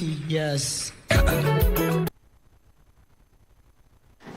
20 years.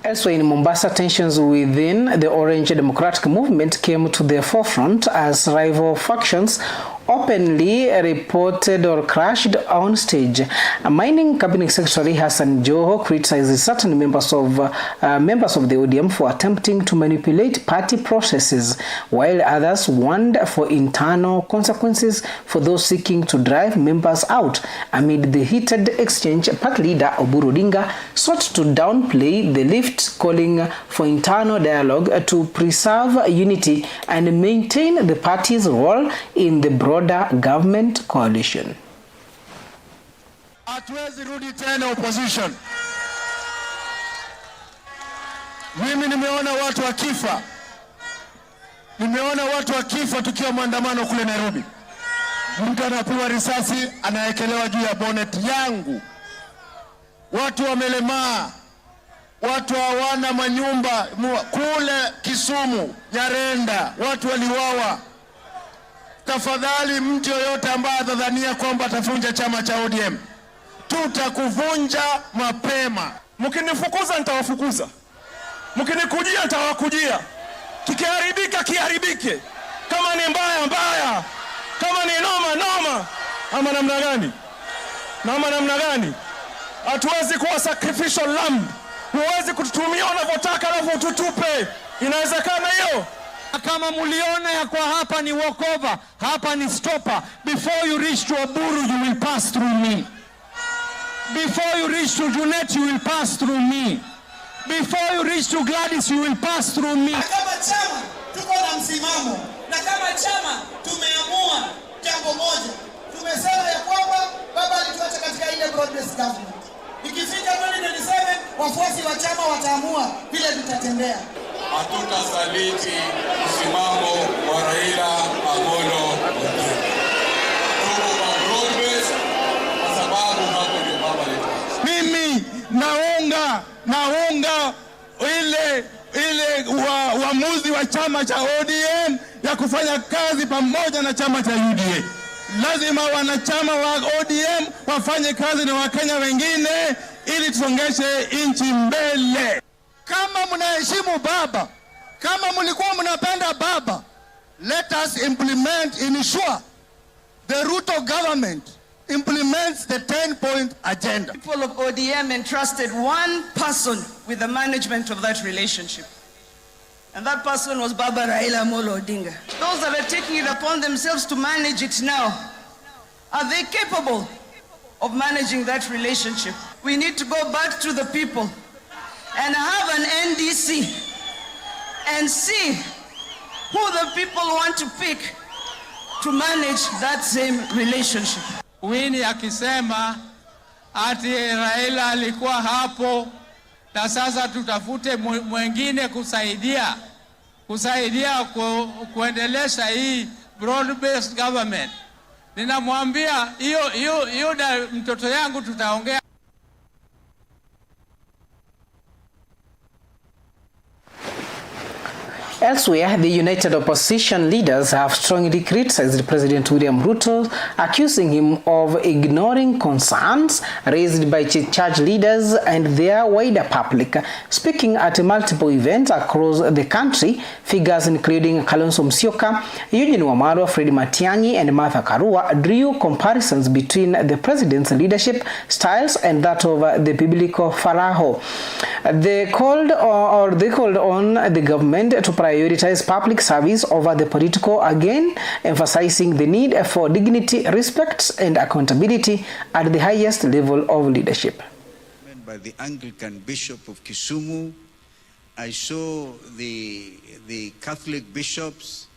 Elsewhere in Mombasa, tensions within the Orange Democratic Movement came to the forefront as rival factions openly reported or crashed on stage. Mining Cabinet Secretary Hassan Joho criticized certain members of the ODM for attempting to manipulate party processes, while others warned for internal consequences for those seeking to drive members out. Amid the heated exchange, party leader Oburu Odinga sought to downplay the lift, calling for internal dialogue to preserve unity and maintain the party's role in the broader government coalition. Hatuwezi rudi tena opposition. Mimi nimeona watu wakifa tukiwa maandamano kule Nairobi. Mtu anapigwa risasi anaekelewa juu ya bonnet yangu. Watu wamelemaa. Watu hawana manyumba kule Kisumu, Nyarenda, watu waliwawa. Tafadhali mtu yoyote ambaye atadhania kwamba atavunja chama cha ODM, tutakuvunja mapema. Mkinifukuza nitawafukuza. Mkinikujia nitawakujia. Kikiharibika kiharibike. Kama ni mbaya mbaya. Kama ni noma. Ama namna gani? Hatuwezi kuwa sacrificial lamb. Huwezi kututumia unavyotaka alafu tutupe. Inawezekana hiyo? Kama muliona ya kwa hapa ni walkover, hapa ni stopper. Before you reach to Oburu, you will pass through me. Before you reach to Junet, you will pass through me. Before you reach to Gladys, you will pass through me. Kama chama tuko na msimamo, na kama chama tumeamua jambo moja. Tumesema ya kwamba baba alituacha katika ile broad-based government. Ikifika 2027 wafuasi wa chama wataamua vile tutatembea. Hatutasaliti msimamo wa Raila Amolo Odinga. Tuko kwa broad-based kwa sababu hapo ndio baba alituacha. Mimi naunga ile uamuzi wa chama cha ODM ya kufanya kazi pamoja na chama cha UDA. Lazima wanachama wa ODM wafanye kazi na Wakenya wengine ili tusongeshe nchi mbele. Kama mnaheshimu baba, kama mlikuwa mnapenda baba, let us ensure the Ruto government implements the 10-point agenda. People of ODM entrusted one person with the management of that relationship. And that person was Baba Raila Amolo Odinga. Those that are taking it upon themselves to manage it now, are they capable of managing that relationship? We need to go back to the people and have an NDC and see who the people want to pick to manage that same relationship. Winnie akisema ati Raila alikuwa hapo na sasa tutafute mwengine kusaidia kuendelesha hii broad-based government. Ninamwambia hiyo na mtoto yangu tutaongea. Elsewhere, the United Opposition leaders have strongly criticized President William Ruto, accusing him of ignoring concerns raised by church leaders and their wider public. Speaking at multiple events across the country, figures including Kalonzo Musyoka, Eugene Wamalwa, Fred Matiang'i, and Martha Karua drew comparisons between the president's leadership styles and that of the biblical Pharaoh. They called on the government to prioritize public service over the political, again emphasizing the need for dignity, respect, and accountability at the highest level of leadership. By the Anglican Bishop of Kisumu, I saw the Catholic bishops.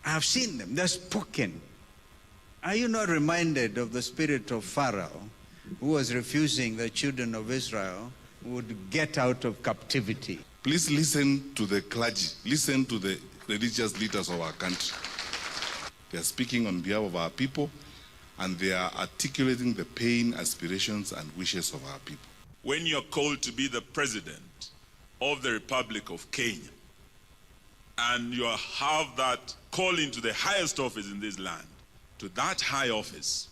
I have seen them. They're spoken. Are you not reminded of the spirit of Pharaoh, who was refusing the children of Israel would get out of captivity? Please listen to the clergy. Listen to the religious leaders of our country. They are speaking on behalf of our people, and they are articulating the pain, aspirations, and wishes of our people. When you're called to be the president of the Republic of Kenya, and you have that calling to the highest office in this land, to that high office,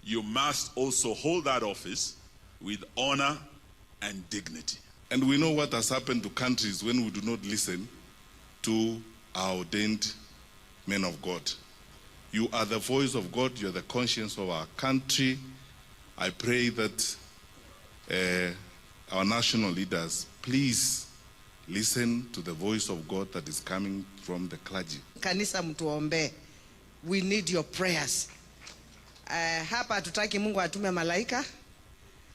you must also hold that office with honor and dignity. And we know what has happened to countries when we do not listen to our ordained men of God. You are the voice of God, you are the conscience of our country. I pray that our national leaders, please listen to the voice of God that is coming from the clergy. Kanisa mtuombe. We need your prayers. Hapa hatutaki Mungu atume malaika.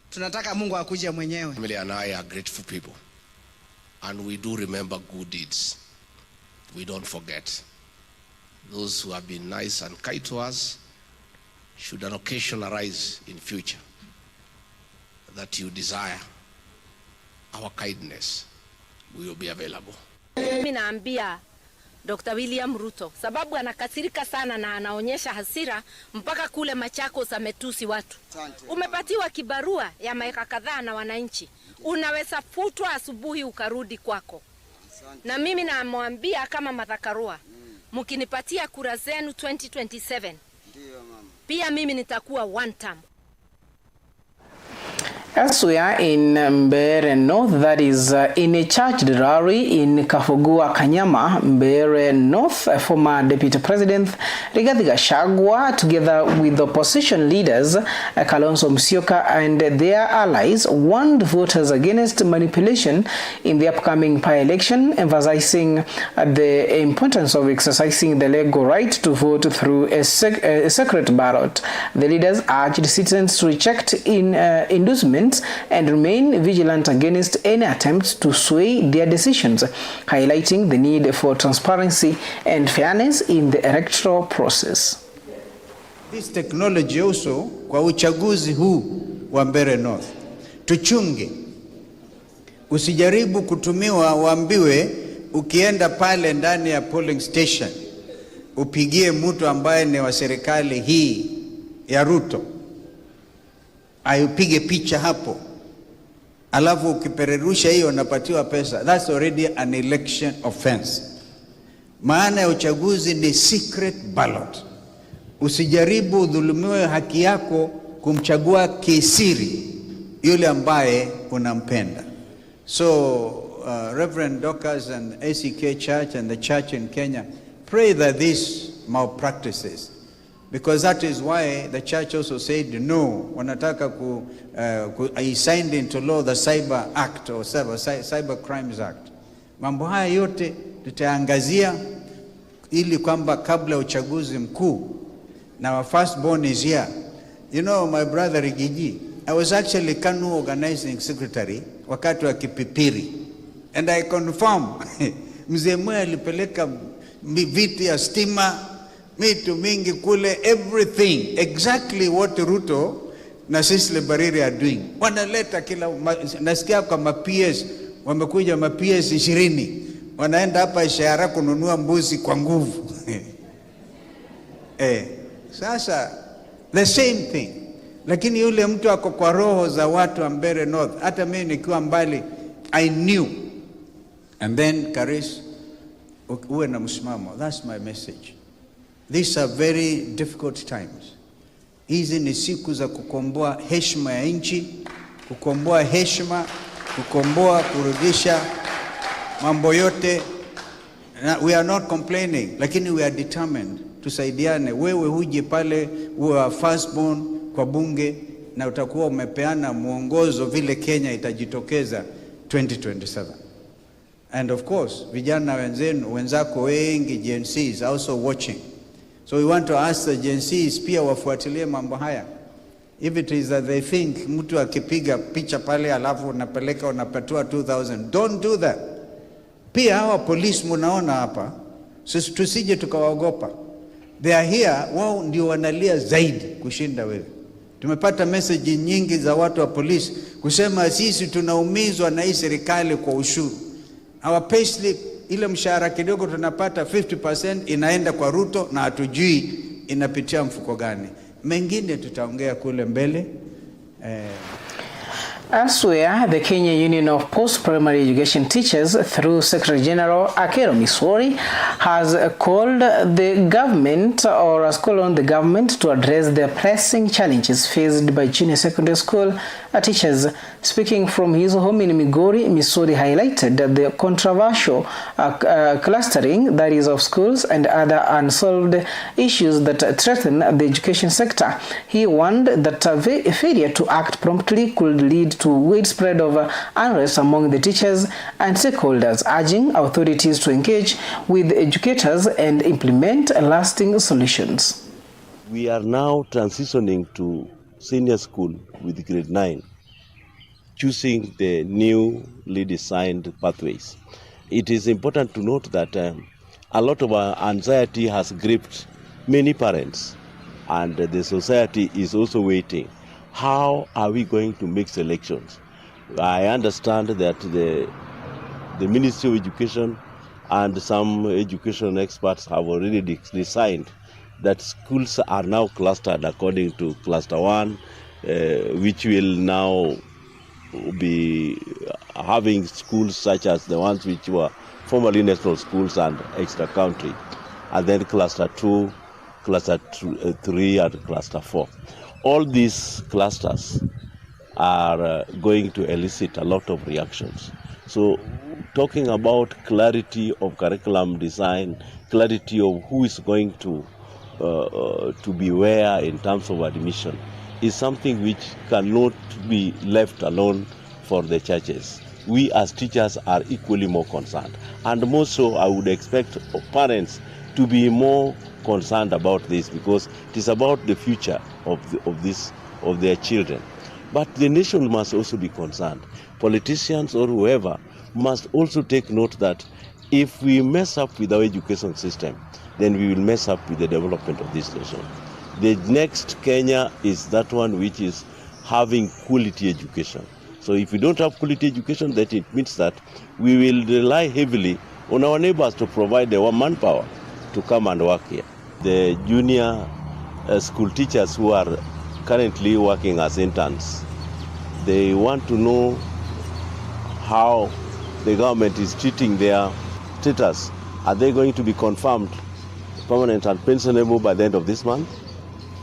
Tunataka Mungu akuje mwenyewe. Family and I are grateful people. And we do remember good deeds. We don't forget. Those who have been nice and kind to us, should an occasion arise in future that you desire our kindness, we will be available. Mimi naambia Dr. William Ruto, sababu anakasirika sana na anaonyesha hasira mpaka kule Machakos ametusi watu. Umepatiwa kibarua ya miaka kadhaa na wananchi. Unaweza futwa asubuhi ukarudi kwako. Na mimi namwambia kama Martha Karua, mkinipatia kura zenu 2027. Pia mimi nitakuwa one term. As we are in Mbeere North, that is in a church rally in Kafugua, Kanyama, Mbeere North, former Deputy President Rigathi Gachagua, together with opposition leaders Kalonzo Musyoka and their allies, warned voters against manipulation in the upcoming by-election, emphasizing the importance of exercising the legal right to vote through a secret ballot. The leaders urged citizens to reject inducement and remain vigilant against any attempts to sway their decisions, highlighting the need for transparency and fairness in the electoral process. This technology also kwa uchaguzi huu wa Mbeere North. Tuchunge. Usijaribu kutumiwa uambiwe ukienda pale ndani ya polling station upigie mtu ambaye ni wa serikali hii ya Ruto. Ayupige picha hapo. Alafu ukipererusha hiyo unapatiwa pesa. That's already an election offense. Maana ya uchaguzi ni secret ballot. Usijaribu udhulumiwe haki yako kumchagua kisiri yule ambaye unampenda. So Reverend Dorcas and ACK Church and the church in Kenya, pray that these malpractices, because that is why the church also said no. Wanataka he signed into law the Cyber Act or Cyber Crimes Act. Mambo haya yote tutaangazia ili kwamba kabla uchaguzi mkuu na our firstborn is here. You know, my brother Rigiji, I was actually KANU organizing secretary wakati wa Kipipiri, and I confirm mzee mwe alipeleka viti ya stima, mitu mingi kule, everything exactly what Ruto na Cecily Mbarire are doing. Wanaleta kila nasikia kwa PS wamekuja PS 20 wanaenda hapa Ishara kununua mbuzi kwa nguvu. Sasa the same thing. Lakini yule mtu ako kwa roho za watu wa Mbeere North. Hata mimi nikiwa mbali I knew. And then Karis uwe na msimamo. That's my message. These are very difficult times. Hizi ni siku za kukomboa heshima ya nchi, kukomboa heshima, kukomboa, kurudisha mambo yote. We are not complaining, lakini we are determined. Tusaidiane. Wewe huje pale uwe firstborn kwa bunge na utakuwa umepeana mwongozo vile Kenya itajitokeza 2027. And of course, vijana wenzako wengi Gen Zs also watching. So we want to ask the Gen Zs pia wafuatilie mambo haya. If it is that they think mtu akipiga picha pale alafu unapeleka unapatua 2,000, don't do that. Pia hawa police munaona hapa, sisi tusije tukawaogopa. They are here, wao ndio wanalia zaidi kushinda wewe. Tumepata message nyingi za watu wa polisi kusema sisi tunaumizwa na hii serikali kwa ushuru. Our payslip, ile mshahara kidogo tunapata 50% inaenda kwa Ruto na hatujui inapitia mfuko gani. Mengine tutaongea kule mbele. Elsewhere, the Kenya Union of Post-Primary Education Teachers, through Secretary General Akero Misori, has called on the government to address the pressing challenges faced by junior secondary school teachers. Speaking from his home in Migori, Misori highlighted the controversial clustering that is of schools and other unsolved issues that threaten the education sector. He warned that failure to act promptly could lead to widespread of unrest among the teachers and stakeholders, urging authorities to engage with educators and implement lasting solutions. We are now transitioning to senior school with grade 9, choosing the newly designed pathways. It is important to note that a lot of anxiety has gripped many parents, and the society is also waiting. How are we going to make selections? I understand that the Ministry of Education and some education experts have already designed that schools are now clustered according to cluster 1, which will now be having schools such as the ones which were formerly national schools and extra country, and then cluster 2, cluster 3, and cluster 4. All these clusters are going to elicit a lot of reactions. So talking about clarity of curriculum design, clarity of who is going to be where in terms of admission is something which cannot be left alone for the churches. We as teachers are equally more concerned, and more so I would expect parents to be more concerned about this, because it is about the future of their children. But the nation must also be concerned. Politicians or whoever must also take note that if we mess up with our education system, then we will mess up with the development of this nation. The next Kenya is that one which is having quality education. So if we don't have quality education, then it means that we will rely heavily on our neighbors to provide their manpower to come and work here. The junior school teachers who are currently working as interns, they want to know how the government is treating their status. Are they going to be confirmed permanent and pensionable by the end of this month?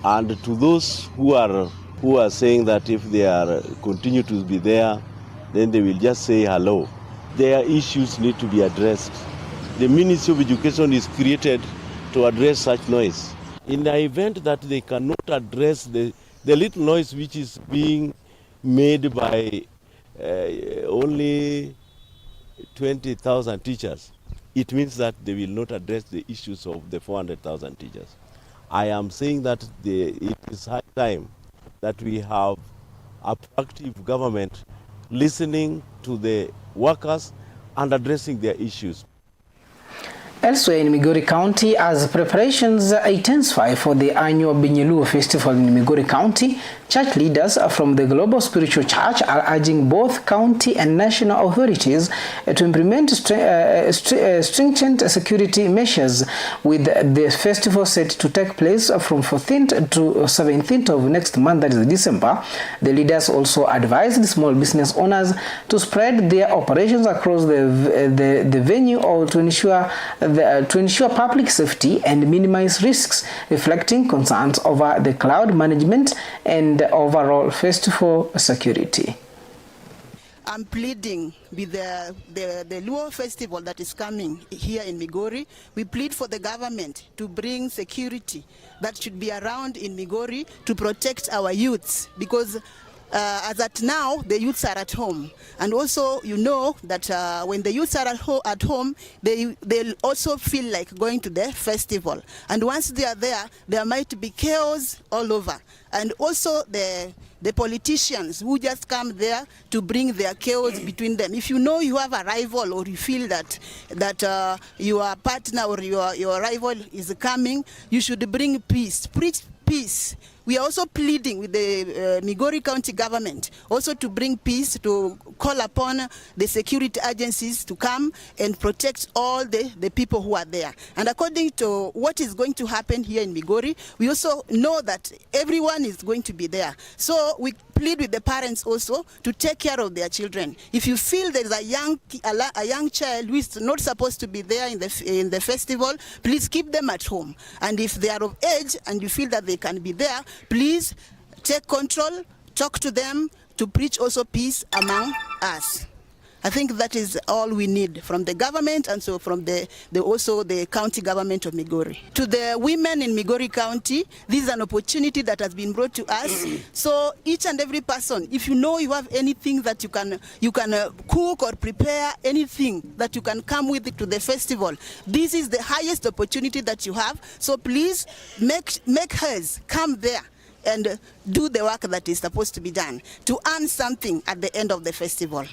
And to those who are saying that if they are continue to be there, then they will just say hello. Their issues need to be addressed. The Ministry of Education is created to address such noise. In the event that they cannot address the little noise which is being made by only 20,000 teachers, it means that they will not address the issues of the 400,000 teachers. I am saying that it is high time that we have a proactive government listening to the workers and addressing their issues. Elsewhere in Migori County, as preparations intensify for the annual Binyeluo Festival in Migori County, church leaders from the Global Spiritual Church are urging both county and national authorities to implement stringent security measures, with the festival set to take place from 14th to 17th of next month, that is December. The leaders also advised small business owners to spread their operations across the venue, or to ensure public safety and minimize risks, reflecting concerns over the crowd management and overall festival security. I'm pleading with the Luo festival that is coming here in Migori. We plead for the government to bring security that should be around in Migori to protect our youths, because as at now, the youths are at home. And also, you know that when the youths are at home, they'll also feel like going to the festival. And once they are there, there might be chaos all over. And also the politicians who just come there to bring their chaos between them. If you know you have a rival, or you feel that your partner or your rival is coming, you should bring peace. Preach peace we are also pleading with the Migori County government also to bring peace, to call upon the security agencies to come and protect all the people who are there. And according to what is going to happen here in Migori, we also know that everyone is going to be there. So we plead with the parents also to take care of their children. If you feel there is a young child who is not supposed to be there in the festival, please keep them at home. And if they are of age and you feel that they can be there, please take control, talk to them, to preach also peace among us. I think that is all we need from the government and so from also the county government of Migori. To the women in Migori County, this is an opportunity that has been brought to us. So each and every person, if you know you have anything that you can cook or prepare anything that you can come with it to the festival, this is the highest opportunity that you have. So please make hers come there and do the work that is supposed to be done to earn something at the end of the festival.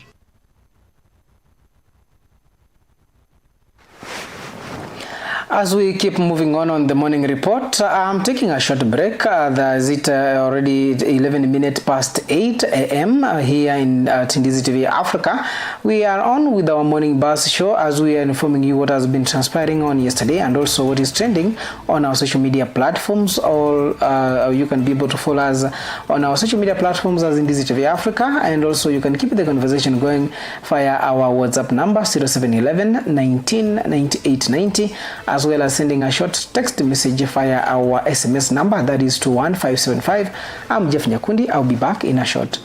As we keep moving on the morning report, I'm taking a short break. Is it already 11 minutes past 8 a.m. Here in Tindizi TV Africa. We are on with our morning buzz show as we are informing you what has been transpiring on yesterday and also what is trending on our social media platforms. You can be able to follow us on our social media platforms as Tindizi TV Africa, and also you can keep the conversation going via our WhatsApp number 0711 19 98 90, as well as sending a short text message via our SMS number, that is 21575. I'm Jeff Nyakundi. I'll be back in a short